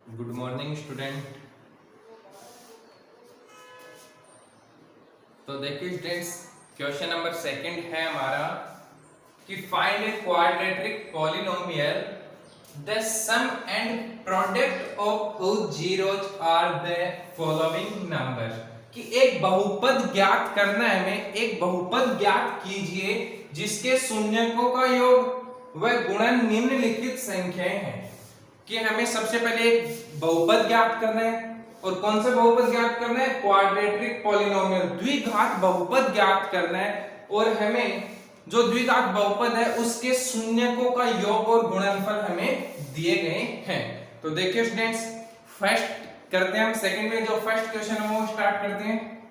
Good morning student. तो देखिए students, question number second है हमारा कि find a quadratic polynomial the sum and product of whose zeros are the following number. कि एक बहुपद ज्ञात करना है, हमें एक बहुपद ज्ञात कीजिए जिसके शून्यकों का योग व गुणन निम्नलिखित संख्याएं हैं। कि हमें सबसे पहले एक बहुपद ज्ञात करना है, और कौन सा बहुपद ज्ञात करना है? क्वाड्रेटिक पॉलिनोमियल, द्विघात बहुपद ज्ञात करना है। और हमें जो द्विघात बहुपद है उसके शून्यकों का योग और गुणनफल हमें दिए गए हैं। तो देखिए स्टूडेंट्स, फर्स्ट करते हैं हम सेकंड में, जो फर्स्ट क्वेश्चन है वो स्टार्ट करते हैं।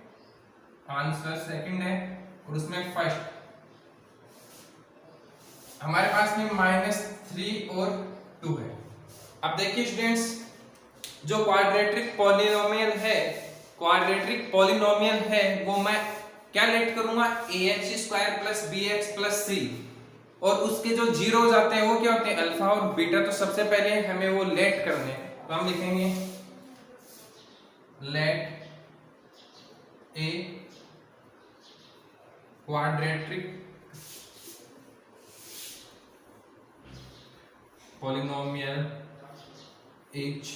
आंसर सेकंड है और उसमें फर्स्ट हमारे पास में -3 और 2 है। अब देखिए स्टूडेंट्स, जो क्वाड्रेटिक पॉलिनोमियल है वो मैं क्या लेट करूंगा? ax² + bx + c, और उसके जो जीरो जाते हैं वो क्या होते हैं? अल्फा और बीटा। तो सबसे पहले हमें वो लेट करने हैं, तो हम लिखेंगे let a quadratic polynomial h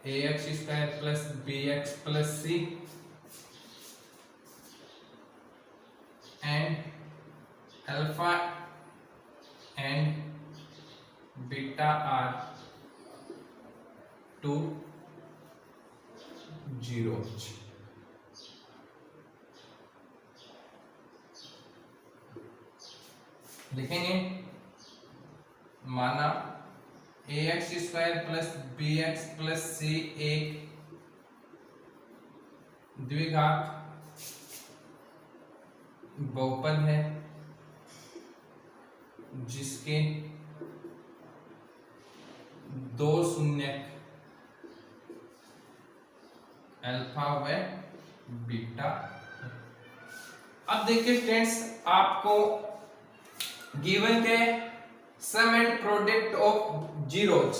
ax² + bx + c and alpha and beta are 2 zeros। लिखेंगे माना ax² + bx + c एक द्विघात बहुपद है जिसके दो शून्यक अल्फा व बीटा। अब देखिए स्टूडेंट्स, आपको गिवन के सम एंड प्रोडक्ट ऑफ जीरोज,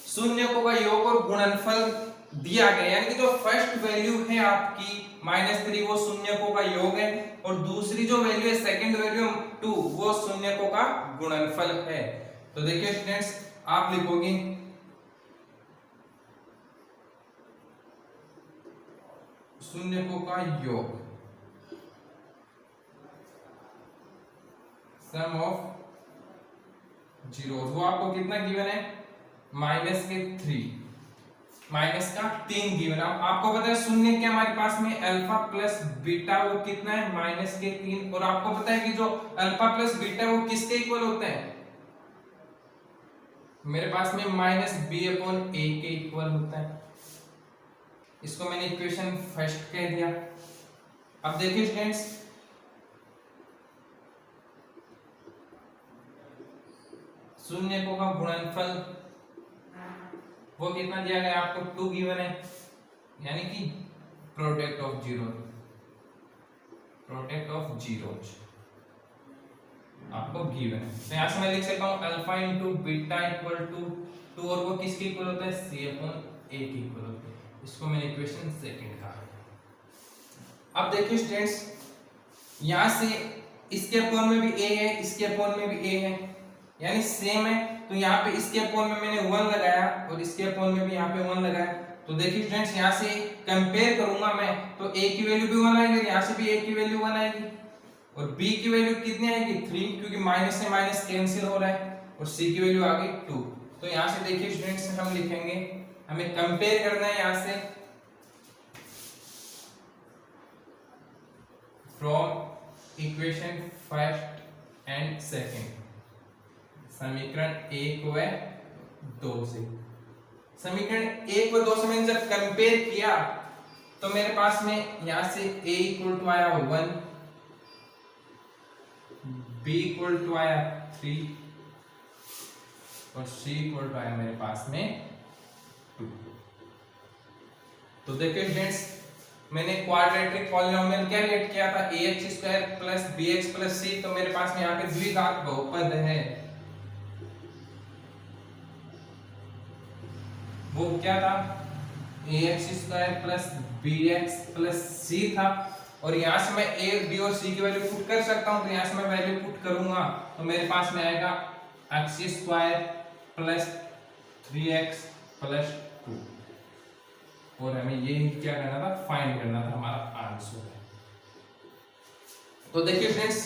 शून्यकों का योग और गुणनफल दिया गया, यानी कि जो फर्स्ट वैल्यू है आपकी -3 वो शून्यकों का योग है, और दूसरी जो वैल्यू है सेकंड वैल्यू 2 वो शून्यकों का गुणनफल है। तो देखिए स्टूडेंट्स, आप लिखोगे शून्यकों का योग, सम ऑफ जीरोस, वो आपको कितना गिवन है? -3 गिवन। अब आपको पता है शून्य क्या हमारे पास में अल्फा प्लस बीटा, वो कितना है? -3। और आपको पता है कि जो अल्फा प्लस बीटा वो किसके इक्वल होता है? मेरे पास में -b/a के इक्वल होता है। इसको मैंने इक्वेशन फर्स्ट कह दिया। अब देखिए स्टूडेंट्स, शून्यकों का गुणनफल वो कितना दिया गया आपको? 2 गिवन है, यानी कि प्रोडक्ट ऑफ जीरोज आपको गिवन है। तो यहां से मैं लिख सकता हूं अल्फा × बीटा = 2, और वो किसके इक्वल होता है? c/a के इक्वल होता है। इसको मैंने इक्वेशन सेकंड कहा। अब देखिए स्टूडेंट्स, यहां से इसके अपॉन में भी a है, इसके अपॉन में भी a है, यानी सेम है। तो यहाँ पे इसके अपॉन में मैंने 1 लगाया और इसके अपॉन में भी यहाँ पे 1 लगाया। तो देखिए फ्रेंड्स, यहाँ से कंपेयर करूंगा मैं, तो a की वैल्यू भी 1 आएगी, यहाँ से भी a की वैल्यू 1 आएगी, और b की वैल्यू कितनी आएगी? 3, क्योंकि माइनस से माइनस कैंसिल हो रहा है, और c की वैल्यू आ गई 2। तो यहाँ से देखिए स्टूडेंट्स, हम लिखेंगे, हमें कंपेयर करना है यहाँ से from equation first and second, समीकरण 1 व 2 से। समीकरण 1 व 2 से मैंने जब कंपेयर किया तो मेरे पास में यहां से a = आया 1, b = आया 3, और c = आया मेरे पास में 2। तो देखिए फ्रेंड्स, मैंने क्वाड्रेटिक पॉलिनोमियल क्या लेट किया था? ax² + bx + c। तो मेरे पास में यहाँ पे द्विघात बहुपद है वो क्या था, ax² plus bx plus c था। और यहाँ से मैं a b और c की वैल्यू पुट कर सकता हूँ, तो यहाँ से मैं वैल्यू पुट करूंगा तो मेरे पास में आएगा x² प्लस 3x प्लस 2। और हमें ये क्या करना था, फाइंड करना था, हमारा आंसर है। तो देखिए फ्रेंड्स,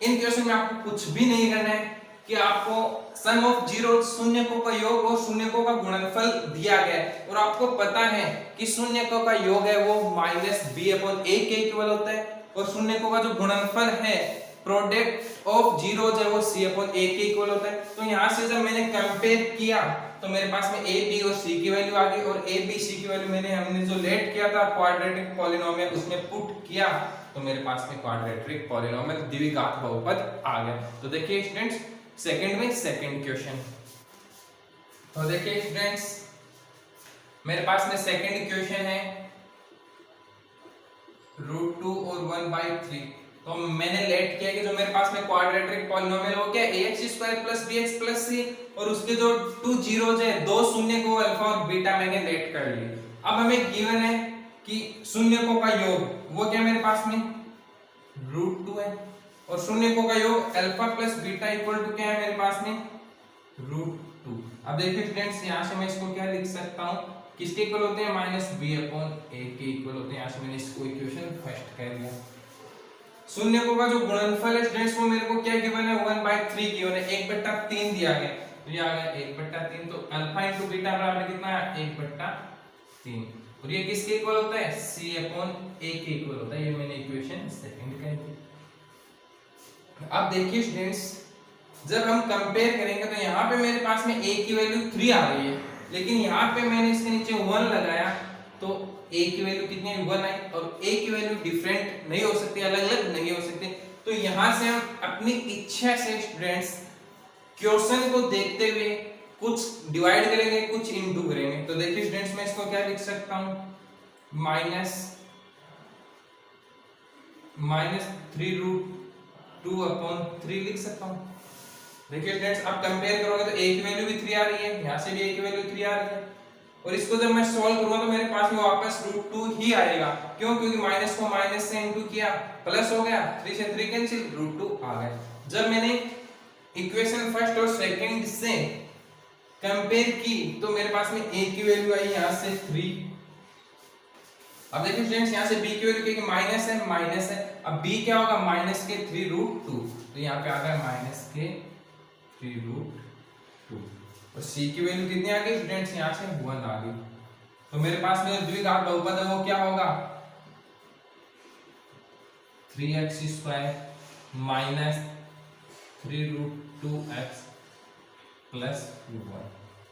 इन क्वेश्चन में आपको कुछ भी नहीं करना है कि आपको सम ऑफ जीरो, शून्यकों का योग और शून्यकों का गुणनफल दिया गया है और आपको पता है कि शून्यकों का योग है वो -b/a के इक्वल होता है और शून्यकों का जो गुणनफल है, प्रोडक्ट ऑफ जीरोज है, वो c/a के इक्वल होता है। तो यहाँ से जब मैंने कंपेयर किया तो मेरे पास में a b और c की वैल्यू आ गई और a b c की वैल्यू हमने जो लेट किया था क्वाड्रेटिक पॉलिनोमियल उसमें पुट किया तो मेरे पास में क्वाड्रेटिक पॉलिनोमियल द्विघात बहुपद आ गया। तो देखिए स्टूडेंट्स, सेकंड में सेकंड क्वेश्चन। तो देखिए स्टूडेंट्स, मेरे पास में सेकंड क्वेश्चन है √2 और 1/3। तो मैंने लेट किया कि जो मेरे पास में क्वाड्रेटिक पॉलिनोमियल हो क्या, ax² plus bx plus c और उसके जो 2 जीरोज है, दो शून्य को अल्फा और बीटा मैंने लेट कर ली। अब हमें गिवन है कि शून्यकों का योग वो क्या मेरे पास में √2 है और शून्यकों का योग alpha plus beta equal to क्या है मेरे पास में √2। अब देखिए स्टूडेंट्स, यहाँ से मैं इसको क्या लिख सकता हूँ, किसके इक्वल होते हैं, -b/a के इक्वल होते हैं। यहाँ से मैंने इसको इक्वेशन फर्स्ट कर लिया। शून्यकों का जो गुणनफल है स्टूडेंट्स वो मेरे को क्या गिवन है, 1/3 गिवन है, 1/3 दिया गया। तो ये आ गया 1/3, तो अल्फा इंटू बीटा बराबर कितना है, 1/3। और ये किसके इक्वल होता है, c/a के इक्वल होता है। ये मैंने इक्वेशन सेकंड कह दी। अब देखिए स्टूडेंट्स, जब हम कंपेयर करेंगे तो यहाँ पे मेरे पास में a की वैल्यू 3 आ रही है, लेकिन यहाँ पे मैंने इसके नीचे 1 लगाया तो a की वैल्यू कितनी है, 1 आई। और a की वैल्यू डिफरेंट नहीं हो सकती, अलग अलग नहीं हो सकती। तो यहाँ से हम अपनी इच्छा से स्टूडेंट्स क्वेश्चन को देखते हुए कुछ डिवाइड करेंगे, कुछ इनटू करेंगे। तो देखिए स्टूडेंट्स, मैं इसको क्या लिख सकता हूँ, -3√2/3 लिख सकता हूँ। देखिए स्टूडेंट्स, अब कंपेयर करोगे तो a की वैल्यू भी 3 आ रही है, यहाँ से भी a की वैल्यू 3 आ रही है और इसको जब मैं सॉल्व करूंगा तो मेरे पास में वापस √2 ही आएगा। क्यों, क्योंकि माइनस को माइनस से इनटू किया, प्लस हो गया, 3 से 3 कैंसिल, √2 आ गया। जब मैंने इक्वेशन फर्स्ट और सेकंड से कंपेयर की तो मेरे पास में a की वैल्यू आई यहाँ से 3। अब देखिए स्टूडेंट्स, यहाँ से b की वैल्यू क्या, माइनस है, माइनस है। अब b क्या होगा, माइनस के 3√2, तो यहाँ पे आ गया माइनस के 3√2 और c की वैल्यू कितनी आ गई स्टूडेंट्स, यहाँ से 1 आ गई। तो मेरे पास में द्विघात बहुपद है वो क्या होगा, 3x² माइनस 3√2x प्लस 1।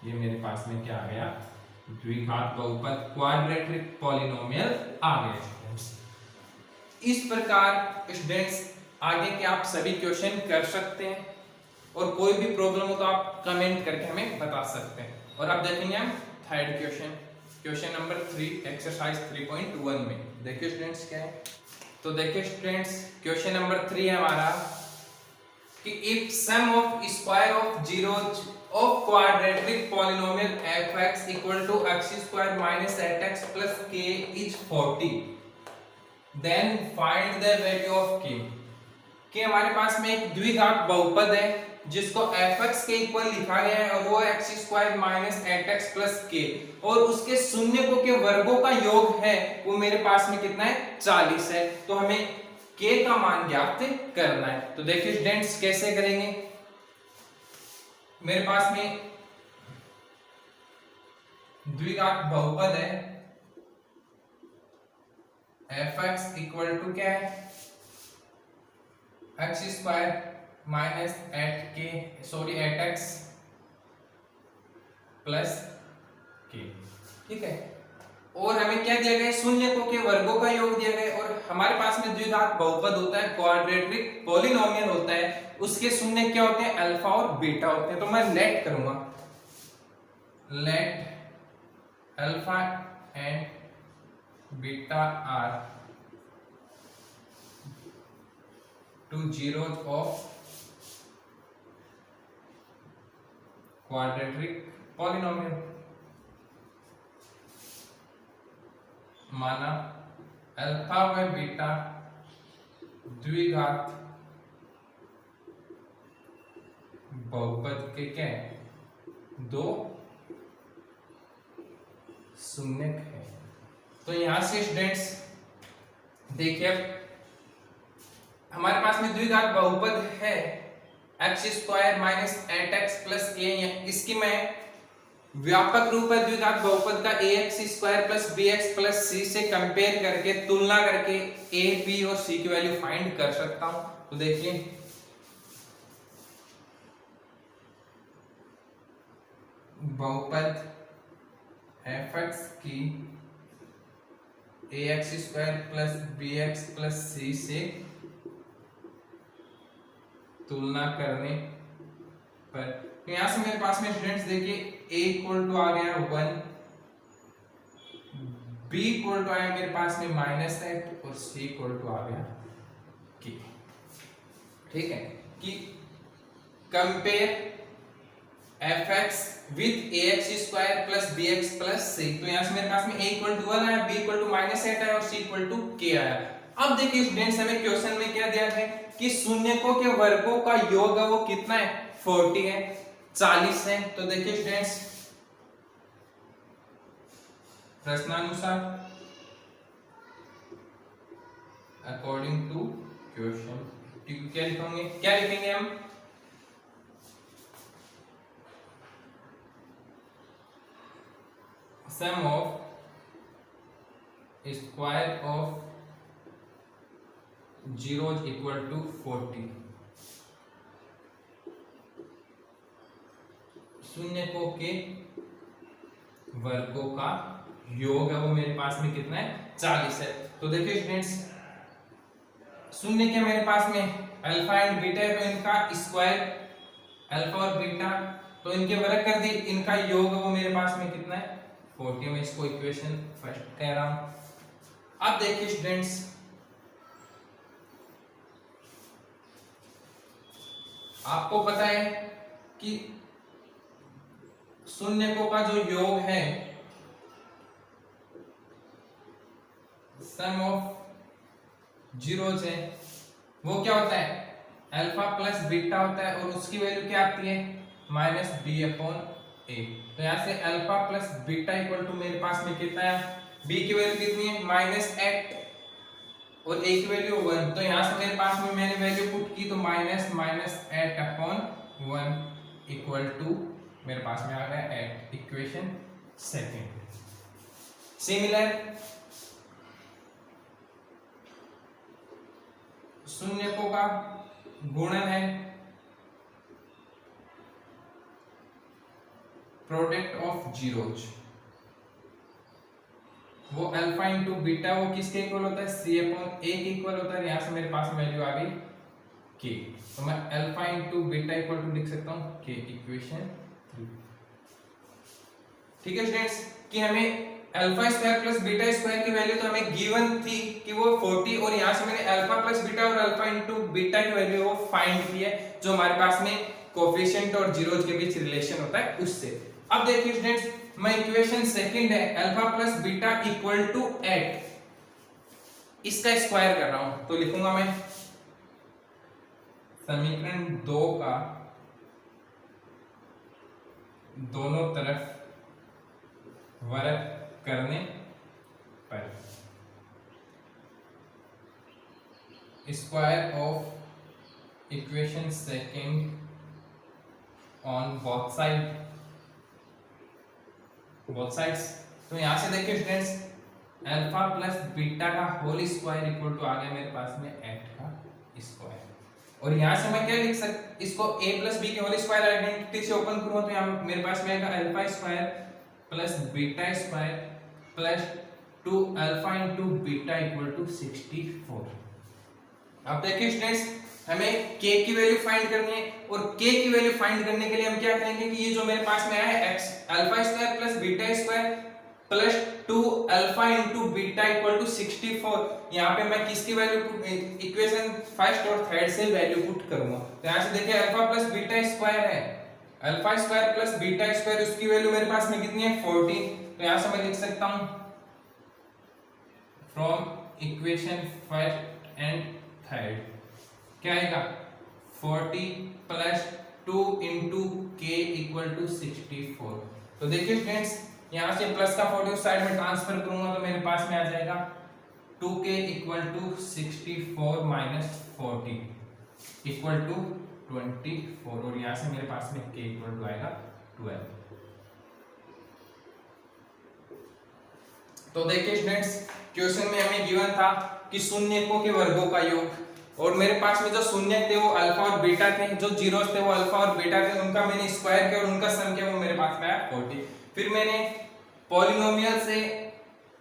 ये मेरे पास में क्या आ गया, द्विघात बहुपद क्वाड्रेटिक पॉलिनोमियल आ गए स्टूडेंट्स। इस प्रकार स्टूडेंट्स आगे के आप सभी क्वेश्चन कर सकते हैं और कोई भी प्रॉब्लम हो तो आप कमेंट करके हमें बता सकते हैं। और अब देखेंगे हम third question, question number 3 exercise 3.1 में। देखिए स्टूडेंट्स क्या है, तो देखिए स्टूडेंट्स क्वेश्चन नंबर 3 है हमारा कि if sum of square of zeros of quadratic polynomial fx equal to x² minus 8x plus k is 40, then find the value of k। कि हमारे पास में एक द्विघात बहुपद है जिसको fx के इक्वल लिखा गया है और वो x² minus 8x plus k और उसके शून्यकों के वर्गों का योग है वो मेरे पास में कितना है, 40 है। तो हमें k का मान ज्ञात करना है। तो देखिए स्टूडेंट्स कैसे करेंगे, मेरे पास में द्विघात बहुपद है fx इक्वल टू क्या है, x² minus 8x plus k, ठीक है। और हमें क्या दिया गया, शून्यकों के वर्गों का योग दिया गया और हमारे पास में द्विघात बहुपद होता है, क्वाड्रेटिक पॉलिनोमियल होता है, उसके शून्य क्या होते हैं, अल्फा और बीटा होते हैं। तो मैं लेट करूंगा, let alpha and beta are two zeros of quadratic polynomial. माना अल्फा व बीटा द्विघात बहुपद के क्या है, दो शून्यक है। तो यहां से स्टूडेंट्स देखिए, अब हमारे पास में द्विघात बहुपद है x square minus 8x plus a. इसकी मैं व्यापक रूप है द्विघात बहुपद का a x square plus b x plus c से कंपेयर करके, तुलना करके ए बी और सी की वैल्यू फाइंड कर सकता हूं। तो देखिए बहुपद एफ एक्स की a x square plus b x plus c से तुलना करने पर, तो यहां से मेरे पास में स्टूडेंट्स देखिए a इक्वल टू आ गया 1, b इक्वल टू आया मेरे पास में -8 और c इक्वल टू आ गया k। ठीक है कि compare fx with ax square plus bx plus c। तो यहां से मेरे पास में a इक्वल टू 1 आया, b इक्वल टू -8 आया और c इक्वल टू k आया। अब देखिए स्टूडेंट्स हमें क्वेश्चन में क्या दिया है कि शून्यकों के वर्गों का योग है वो कितना है, 40 है, 40 है। तो देखिए स्टूडेंट्स प्रश्नानुसार अकॉर्डिंग टू क्वेश्चन क्या लिखेंगे, क्या लिखेंगे हम, sum of square of zeros equal to 40। शून्यकों के वर्गों का योग है वो मेरे पास में कितना है, 40 है। तो देखिए स्टूडेंट्स शून्य के मेरे पास में अल्फा एंड बीटा है, तो इनका स्क्वायर अल्फा और बीटा तो इनके वर्ग कर दी, इनका योग है वो मेरे पास में कितना है, 40। मैं इसको इक्वेशन फर्स्ट कह रहा हूं। अब देखिए स्टूडेंट्स आपको पता है कि शून्यकों का जो योग है सम ऑफ जीरोज है वो क्या होता है, अल्फा प्लस बीटा होता है और उसकी वैल्यू क्या आती है, -b/a। तो यहां से alpha plus beta equal to मेरे पास में कितना है, b की वैल्यू कितनी है -8 और a की वैल्यू 1। तो यहां से मेरे पास में मैंने वैल्यू पुट की तो -8/1 इक्वल टू मेरे पास में आ गया 8, इक्वेशन सेकंड। सिमिलर शून्यकों का गुणन है प्रोडक्ट ऑफ जीरोज, वो अल्फा इंटू बीटा वो किसके इक्वल होता है, c/a के इक्वल होता है। यहां से मेरे पास वैल्यू आ गई k, तो मैं alpha into beta equal to लिख सकता हूं k, इक्वेशन 3। ठीक है स्टूडेंट्स कि हमें alpha square plus beta square की वैल्यू तो हमें गिवन थी कि वो 40, और यहां से मैंने अल्फा प्लस बीटा और अल्फा इंटू बीटा की वैल्यू वो फाइंड की है जो हमारे पास में कोफिशिएंट और जीरोज के बीच रिलेशन होता है उससे। अब देखिए स्टूडेंट्स मैं इक्वेशन सेकंड है alpha plus beta equal to 8, इसका स्क्वायर कर रहा हूं तो लिखूंगा मैं समीकरण 2 का दोनों तरफ वर्ग करने पर square of equation second on both sides. तो यहां से देखिए स्टूडेंट्स अल्फा प्लस बीटा का होल स्क्वायर इक्वल टू आ गया मेरे पास में 8 का स्क्वायर, और यहां से मैं क्या लिख सकता, इसको a प्लस b के होल स्क्वायर आइडेंटिटी से ओपन करूंगा तो यहां मेरे पास में आएगा alpha square plus beta square plus 2 alpha into beta equal to 64। अब देखिए स्टूडेंट्स हमें k की वैल्यू फाइंड करनी है, और k की वैल्यू फाइंड करने के लिए हम क्या करेंगे कि ये जो मेरे पास में आया है x alpha square plus beta square plus 2 alpha into beta equal to 64, यहाँ पे मैं किसकी वैल्यू इक्वेशन फर्स्ट और थर्ड से वैल्यू पुट करूंगा। तो यहाँ से देखिए अल्फा प्लस बीटा स्क्वायर है, alpha square plus beta square उसकी वैल्यू मेरे पास में कितनी है 40। तो यहाँ से मैं लिख सकता हूं from equation first and third क्या आएगा 40 प्लस 2 इंटू के इक्वल टू 64। तो देखिए फ्रेंड्स यहाँ से प्लस का 40 उस साइड में ट्रांसफर करूंगा तो मेरे पास में आ जाएगा 2k equal to 64 minus 40 equal to 24 और यहाँ से मेरे पास में k इक्वल टू आएगा 12। तो देखिए स्टूडेंट्स क्वेश्चन में हमें गिवन था कि शून्यकों के वर्गों का योग और मेरे पास में जो शून्य थे वो अल्फा और बीटा थे, जो जीरोस थे वो अल्फा और बीटा थे, उनका मैंने स्क्वायर किया और उनका सम किया वो मेरे पास में आया 40। फिर मैंने पॉलिनोमियल से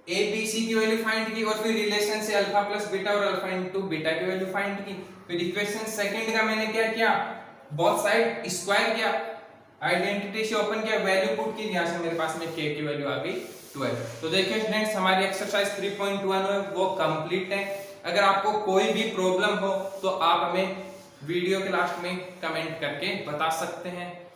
a b c की वैल्यू फाइंड की और फिर रिलेशन से अल्फा प्लस बीटा और अल्फा इनटू बीटा की वैल्यू फाइंड की। फिर इक्वेशन सेकंड का मैंने क्या किया बोथ साइड स्क्वायर किया, आइडेंटिटी से ओपन किया, वैल्यू पुट की, यहां से मेरे पास में k की वैल्यू आ गई 12। तो देखिए स्टूडेंट्स हमारी एक्सरसाइज 3.1 है वो कंप्लीट है। अगर आपको कोई भी प्रॉब्लम हो तो आप हमें वीडियो के लास्ट में कमेंट करके बता सकते हैं।